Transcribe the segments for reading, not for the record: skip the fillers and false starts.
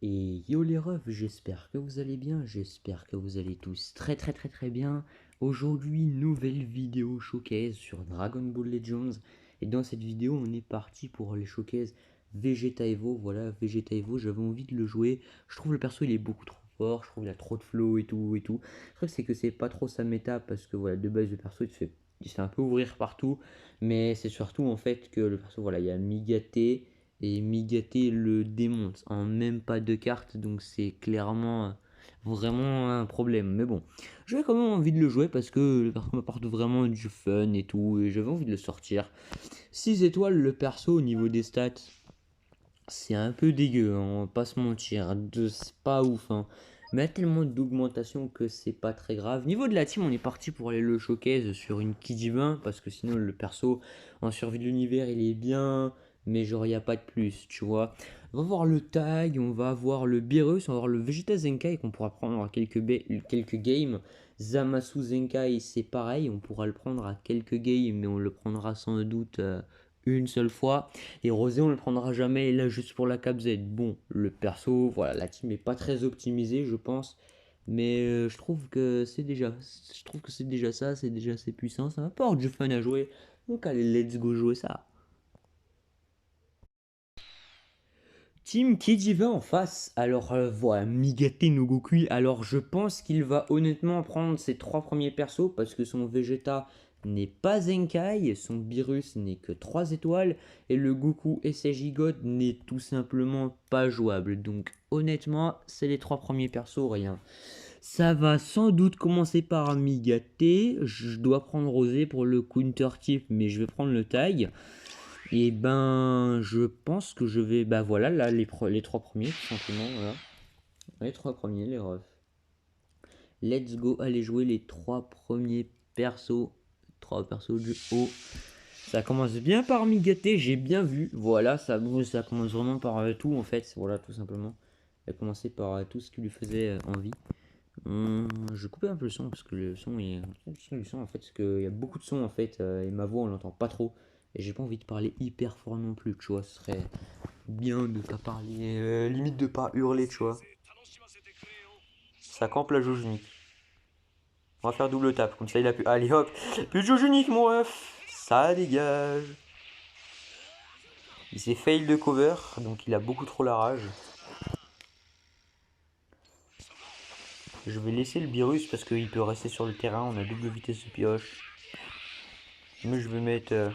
Et yo les refs, j'espère que vous allez bien, j'espère que vous allez tous très bien. Aujourd'hui, nouvelle vidéo showcase sur Dragon Ball Legends. Et dans cette vidéo, on est parti pour les showcase Vegeta Evo. Voilà, Vegeta Evo, j'avais envie de le jouer. Je trouve le perso, il est beaucoup trop fort, je trouve qu'il a trop de flow et tout et tout. Le truc, c'est que c'est pas trop sa méta parce que voilà, de base, le perso, il se fait un peu ouvrir partout. Mais c'est surtout en fait que le perso, voilà, il y a Migate et Migaté le démonte en même pas deux cartes, donc c'est clairement vraiment un problème. Mais bon, j'avais quand même envie de le jouer parce que le perso m'apporte vraiment du fun et tout, et j'avais envie de le sortir. 6 étoiles le perso au niveau des stats, c'est un peu dégueu, hein, on va pas se mentir, c'est pas ouf, hein. Mais il y a tellement d'augmentation que c'est pas très grave. Niveau de la team, on est parti pour aller le showcase sur une Kidibin, parce que sinon le perso en survie de l'univers il est bien, mais genre il n'y a pas de plus, tu vois. On va voir le tag, on va voir le Beerus, on va voir le Vegeta Zenkai qu'on pourra prendre à quelques games. Zamasu Zenkai c'est pareil, on pourra le prendre à quelques games, mais on le prendra sans doute une seule fois. Et Rosé, on le prendra jamais là juste pour la cap Z. Bon, le perso, voilà, la team est pas très optimisée, je pense. Mais je trouve que c'est déjà ça, c'est déjà assez puissant, ça apporte du fun à jouer. Donc allez, let's go jouer ça. Team Kidiva en face. Alors voilà, Migate no Goku. Alors je pense qu'il va honnêtement prendre ses trois premiers persos parce que son Vegeta n'est pas Zenkai, son Beerus n'est que 3 étoiles et le Goku SJ God n'est tout simplement pas jouable. Donc honnêtement, c'est les trois premiers persos, rien. Ça va sans doute commencer par Migate. Je dois prendre Rosé pour le counter type, mais je vais prendre le tag. Et ben, je pense que je vais. Bah voilà, là, les trois premiers, tout simplement. Voilà. Les trois premiers, les refs. Let's go, aller jouer les trois premiers persos. Trois persos du haut. Ça commence bien par Migaté, j'ai bien vu. Voilà, ça commence vraiment par tout, en fait. Voilà, tout simplement. Elle a commencé par tout ce qui lui faisait envie. Je coupais un peu le son parce que le son est. Le son, en fait, parce qu'il y a beaucoup de sons en fait, et ma voix on l'entend pas trop. Et j'ai pas envie de parler hyper fort non plus, tu vois. Ce serait bien de pas parler, limite de pas hurler, tu vois. Ça campe la jauge unique. On va faire double tap, comme ça il a pu. Allez hop, plus de jauge unique, mon ref. Ça dégage. Il s'est fail de cover, donc il a beaucoup trop la rage. Je vais laisser le virus parce qu'il peut rester sur le terrain. On a double vitesse de pioche. Mais je vais mettre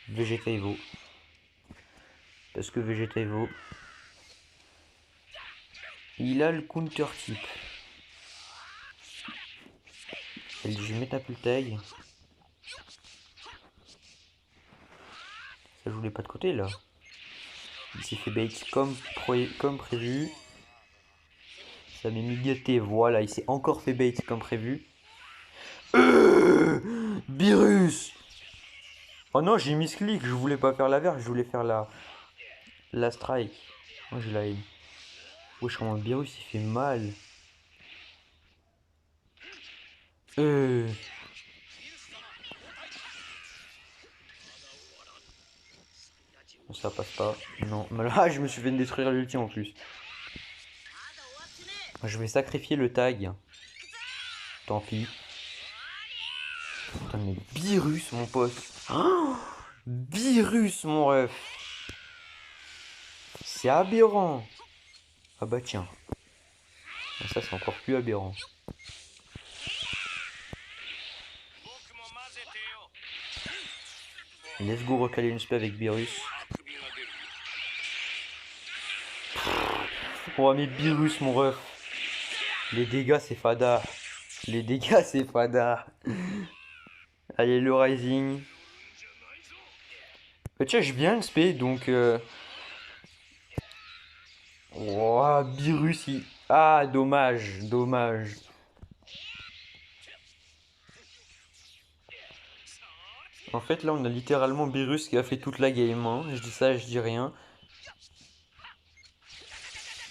Vegeta Evo. Parce que Vegeta Evo, il a le counter type. Elle dit je vais mettre un peu le taille. Ça je voulais pas de côté là. Il s'est fait bait comme prévu. Ça m'est migoté, voilà, il s'est encore fait bait comme prévu. Virus. Oh non, j'ai mis ce clic, je voulais pas faire la verge, je voulais faire la strike. Moi je la aime. Wesh, comment le virus il fait mal. Bon, ça passe pas. Non, mais là je me suis fait détruire l'ulti en plus. Je vais sacrifier le tag. Tant pis. Putain, mais virus, mon pote. Oh, virus, mon ref. C'est aberrant. Ah bah tiens. Ça, c'est encore plus aberrant. Let's go recaler une spé avec virus. Oh, mais virus, mon ref. Les dégâts, c'est fada. Les dégâts, c'est fada. Allez, le rising. Tiens, j'ai bien une spé, donc... Oh, virus, il... Ah, dommage, dommage. En fait, là, on a littéralement Beerus qui a fait toute la game. Hein. Je dis ça, je dis rien.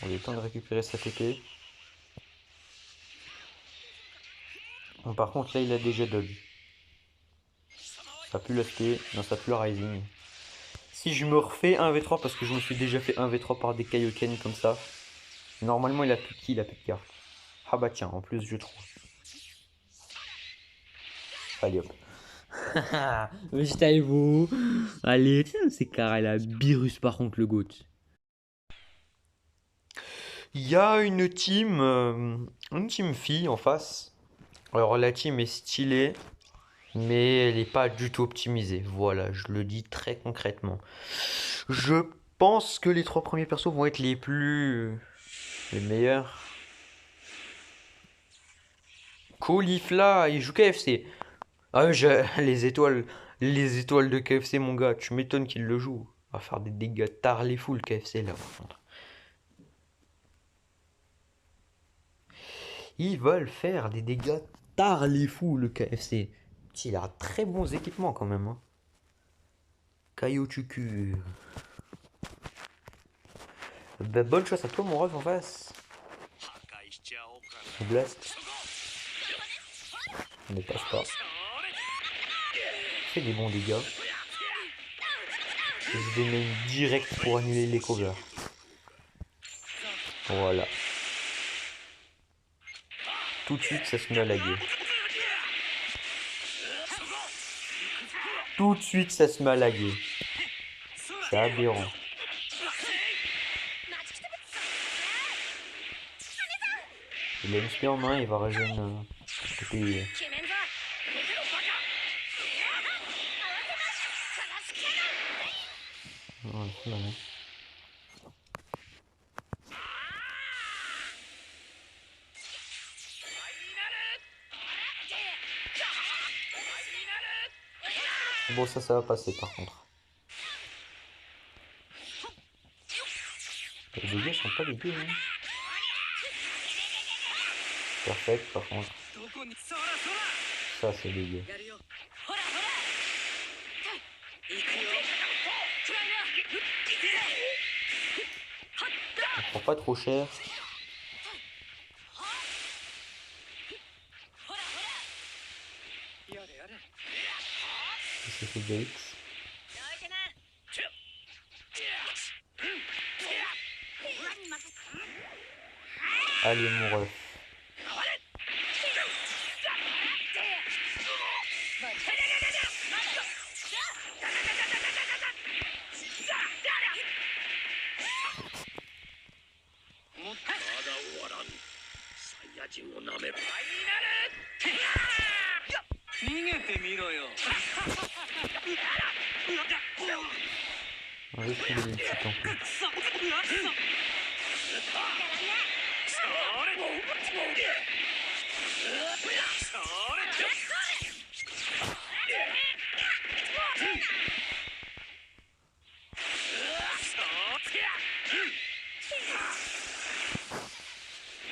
On a le temps de récupérer sa TP. Bon, par contre, là, il a déjà dodge. Ça pue la TP. Non, ça pue le Rising. Si je me refais 1v3, parce que je me suis déjà fait 1v3 par des Kaioken comme ça. Normalement, il a plus de qui, il a plus de cartes. Ah bah tiens, en plus, je trouve. Allez hop. Végétez-vous. Allez, c'est carré là. Birus par contre, le GOAT. Il y a une team fille en face. Alors la team est stylée, mais elle n'est pas du tout optimisée. Voilà, je le dis très concrètement. Je pense que les 3 premiers persos vont être les meilleurs. Caulifla, il joue KFC. Ah, les étoiles de KFC, mon gars, tu m'étonnes qu'il le joue. On va faire des dégâts tard les fous le KFC là par contre. Ils veulent faire des dégâts tard les fous le KFC. Il a très bons équipements quand même. Hein. Kaiotuku. Bah, bonne chance à toi mon ref en face. Blast. Ne passe pas. Fait des bons dégâts. Je vais même direct pour annuler les covers. Voilà. Tout de suite ça se met à laguer. Tout de suite ça se met à laguer. C'est aberrant. Il a une spé en main, il va régénérer TPI. Ouais, c'est mal. Bon, ça va passer par contre. Les dégâts sont pas dégueux. Hein. Perfect par contre. Ça c'est dégueu. On prend pas trop cher. Ça fait des X. Allez mon ref. On va trouver des petits en plus.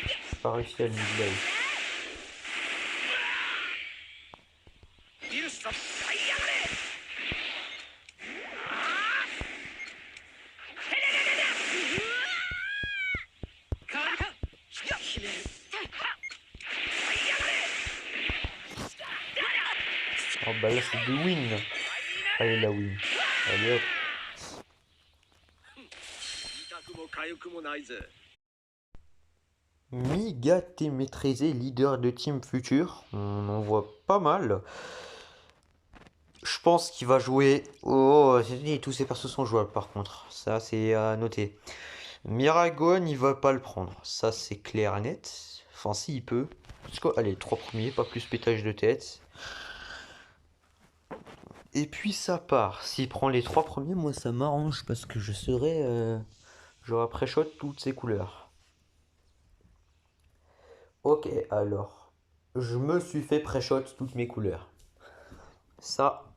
J'ai pas réussi à le mid-live. Oh bah là c'est des wins. Allez la win. Allez hop. Migate et maîtrisé, leader de team futur. On en voit pas mal. Je pense qu'il va jouer. Oh, tous ces persos sont jouables par contre. Ça c'est à noter. Miragon, il va pas le prendre. Ça c'est clair et net. Enfin si il peut. Allez, 3 premiers, pas plus pétage de tête. Et puis ça part. S'il prend les 3 premiers, moi ça m'arrange parce que je serai. J'aurai pré-shot toutes ces couleurs. Ok, alors. Je me suis fait pré-shot toutes mes couleurs. Ça,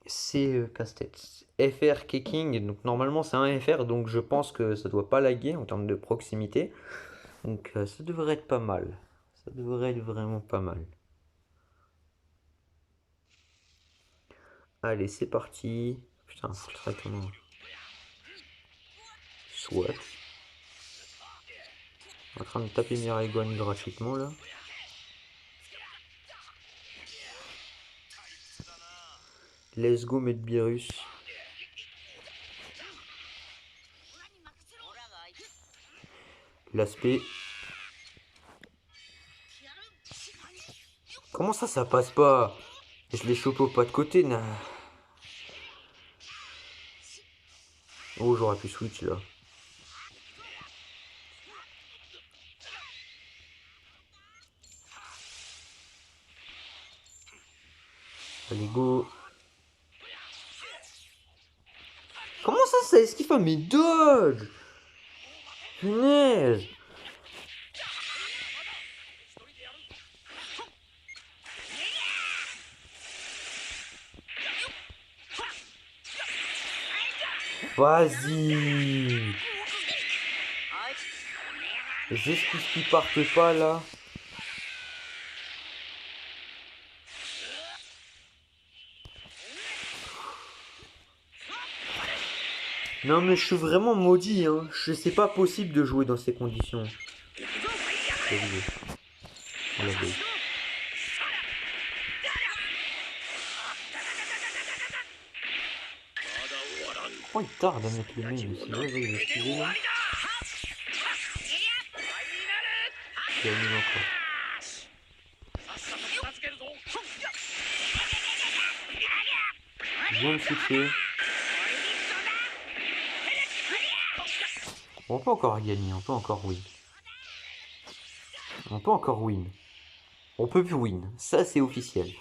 c'est casse-tête. FR kicking, donc normalement c'est un FR, donc je pense que ça doit pas laguer en termes de proximité. Donc ça devrait être pas mal. Ça devrait être vraiment pas mal. Allez, c'est parti. Putain, faut le traiter comment. Soit. En train de taper Miragon gratuitement là. Let's go mettre Birus. l'aspect. Comment ça passe pas? Je l'ai chopé au pas de côté, nah. Oh, j'aurais pu switch là. Allez, go. Comment ça esquive pas mes dodge? Punaise. Vas-y. J'esquive qui partent pas là. Non mais je suis vraiment maudit, hein. C'est pas possible de jouer dans ces conditions. Oh, il tarde à mettre le main aussi. Ouais, il va esquiver là. Il annule encore. Je viens de switcher. On peut encore gagner, on peut encore win. On peut encore win. On peut plus win. Ça, c'est officiel.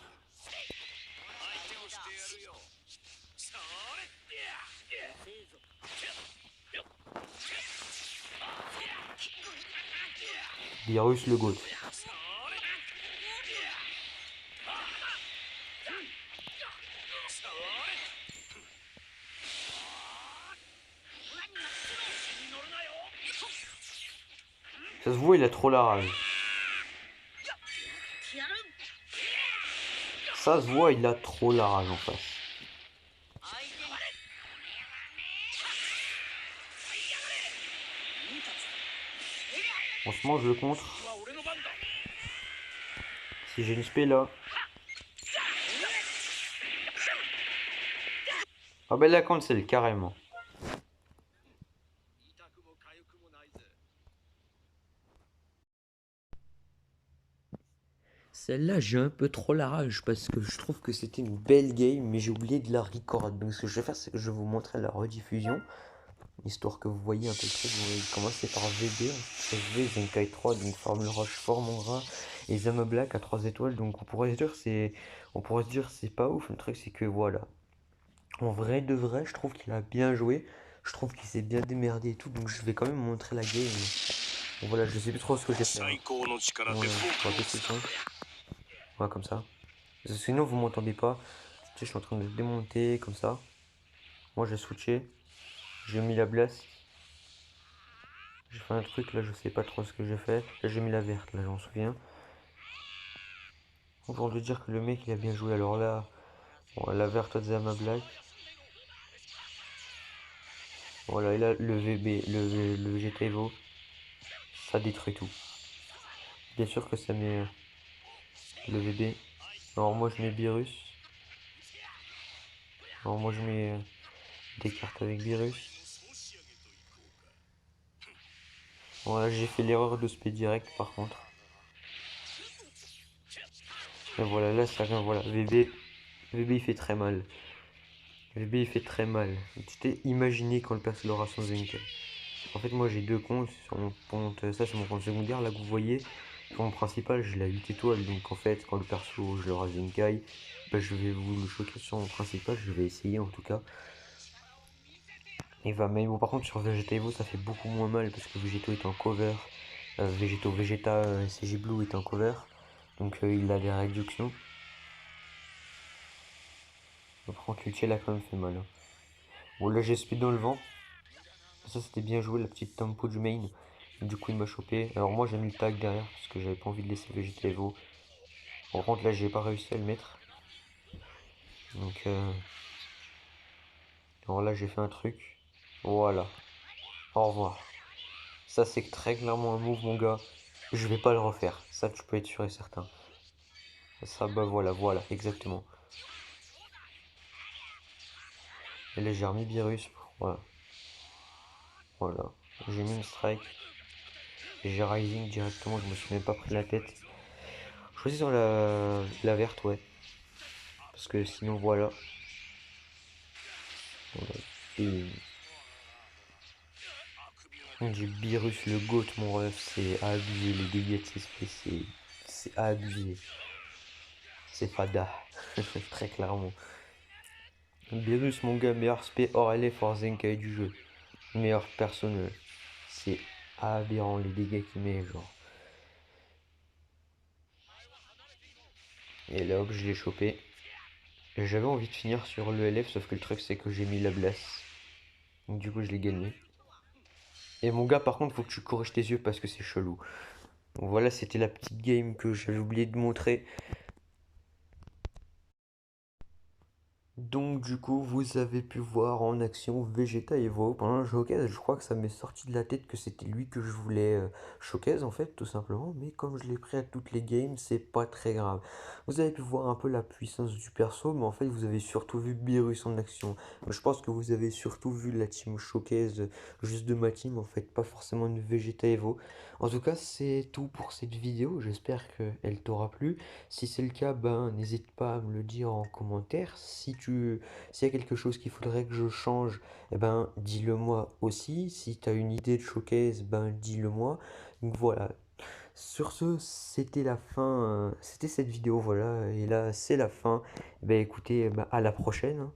Virus le GOAT. Ça se voit, il a trop la rage. Ça se voit, il a trop la rage en face. On se mange le contre. Si j'ai une spé là. Ah ben la cancel carrément. Celle-là, j'ai un peu trop la rage parce que je trouve que c'était une belle game, mais j'ai oublié de la record. Donc ce que je vais faire, c'est que je vais vous montrer la rediffusion, histoire que vous voyez un peu le truc. Vous voyez commencer par VB, SV, Zenkai 3, donc Formule Roche, Formora et Zama Black à 3 étoiles. Donc on pourrait se dire c'est pas ouf. Le truc c'est que voilà. En vrai de vrai, je trouve qu'il a bien joué. Je trouve qu'il s'est bien démerdé et tout. Donc je vais quand même montrer la game. Bon, voilà, je sais plus trop ce que j'ai fait. Voilà, on va baisser le son. Voilà, comme ça. Parce que sinon, vous m'entendez pas. Tu sais, je suis en train de démonter comme ça. Moi, j'ai switché. J'ai mis la blesse. J'ai fait un truc là, je sais pas trop ce que j'ai fait. Là, j'ai mis la verte, là, j'en souviens. Pour lui dire que le mec, il a bien joué. Alors là, bon, la verte de Zama Black. Voilà, et là, le VB, le Vegeta Evo. Ça détruit tout. Bien sûr que ça met le VB. Alors, moi, je mets Virus. Alors, moi, je mets des cartes avec Virus. Voilà, j'ai fait l'erreur de spé direct par contre. Et voilà, là ça vient, voilà, VB il fait très mal. VB il fait très mal. C'était imaginé quand le perso aura son Zenkai. En fait, moi j'ai deux comptes sur mon compte, ça c'est mon compte secondaire là que vous voyez. Sur mon principal, j'ai la 8 étoiles, donc en fait, quand le perso je l'aura Zenkai, bah, je vais vous le choquer sur mon principal, je vais essayer en tout cas. Et va, mais bon, par contre, sur Vegeta Evo, ça fait beaucoup moins mal parce que Vegeto est en cover. Vegeta CG Blue est en cover. Donc il a des réductions. Par contre, l'utile a quand même fait mal. Hein. Bon, là j'ai speed dans le vent. Ça c'était bien joué, la petite tempo du main. Du coup, il m'a chopé. Alors, moi j'ai mis le tag derrière parce que j'avais pas envie de laisser Vegeta Evo. Par contre, là j'ai pas réussi à le mettre. Donc, alors là j'ai fait un truc. Voilà. Au revoir. Ça c'est très clairement un move, mon gars. Je vais pas le refaire. Ça, tu peux être sûr et certain. Ça, bah voilà, voilà, exactement. Et là, j'ai remis Virus. Voilà. Voilà. J'ai mis une strike. Et j'ai Rising directement, je me suis même pas pris la tête. Je choisis sur la verte, ouais. Parce que sinon, voilà. Et du Beerus le GOAT, mon ref, c'est abusé. Les dégâts de CSP, c'est abusé. C'est fada. Très clairement. Beerus, mon gars, meilleur SP hors LF hors Zenkai du jeu. Meilleur personnage. C'est aberrant les dégâts qu'il met, genre. Et là, hop, je l'ai chopé. Et j'avais envie de finir sur le LF, sauf que le truc, c'est que j'ai mis la blesse. Donc, du coup, je l'ai gagné. Et mon gars, par contre, faut que tu corriges tes yeux parce que c'est chelou. Donc voilà, c'était la petite game que j'avais oublié de montrer. Donc du coup, vous avez pu voir en action Vegeta Evo pendant le showcase. Je crois que ça m'est sorti de la tête que c'était lui que je voulais showcase en fait, tout simplement. Mais comme je l'ai pris à toutes les games, c'est pas très grave. Vous avez pu voir un peu la puissance du perso, mais en fait, vous avez surtout vu Beerus en action. Je pense que vous avez surtout vu la team showcase juste de ma team en fait, pas forcément une Vegeta Evo. En tout cas, c'est tout pour cette vidéo. J'espère qu'elle t'aura plu. Si c'est le cas, ben n'hésite pas à me le dire en commentaire. S'il y a quelque chose qu'il faudrait que je change, eh ben dis-le moi aussi. Si tu as une idée de showcase, ben dis-le moi. Donc voilà. Sur ce, c'était la fin, c'était cette vidéo, voilà, et là c'est la fin. Ben écoutez, ben, à la prochaine, hein.